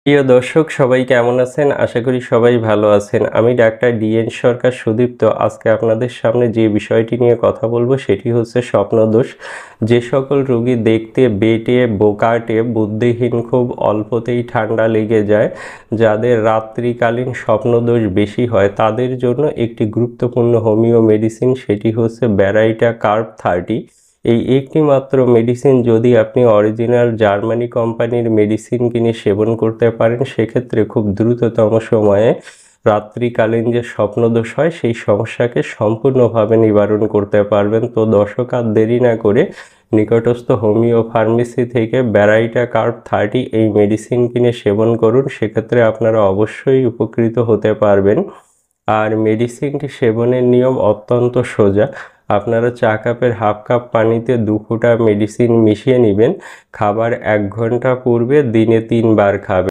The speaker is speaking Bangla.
প্রিয় দর্শক সবাই কেমন আছেন? আশা করি সবাই ভালো আছেন। আমি ডাক্তার ডিএন সরকার সুদীপ্ত। আজকে আপনাদের সামনে যে বিষয়টি নিয়ে কথা বলবো সেটি হচ্ছে স্বপ্নদোষ। যে সকল রোগী দেখতে বেঁটে, বোকাটে, বুদ্ধিহীন, খুব অল্পতেই ঠান্ডা লেগে যায়, যাদের রাত্রিকালীন স্বপ্নদোষ বেশি হয়, তাদের জন্য একটি গুরুত্বপূর্ণ হোমিও মেডিসিন, সেটি হচ্ছে ব্যারাইটা কার্ব 30। এই একটি মাত্র মেডিসিন যদি আপনি অরিজিনাল জার্মানি কোম্পানির মেডিসিন কিনে সেবন করতে পারেন, সেক্ষেত্রে খুব দ্রুততম সময়ে রাত্রিকালীন যে স্বপ্নদোষ হয় সেই সমস্যাকে সম্পূর্ণভাবে নিবারণ করতে পারবেন। তো দর্শক, আর দেরি না করে নিকটস্থ হোমিও ফার্মেসি থেকে ব্যারাইটা কার্ব 30 এই মেডিসিন কিনে সেবন করুন। সেক্ষেত্রে আপনারা অবশ্যই উপকৃত হতে পারবেন। আর মেডিসিনটি সেবনের নিয়ম অত্যন্ত সোজা। আপনারা চা কাপের হাফ কাপ পানিতে 2 ফোঁটা মেডিসিন মিশিয়ে নেবেন। খাবার 1 ঘন্টা পূর্বে দিনে 3 বার খাবেন।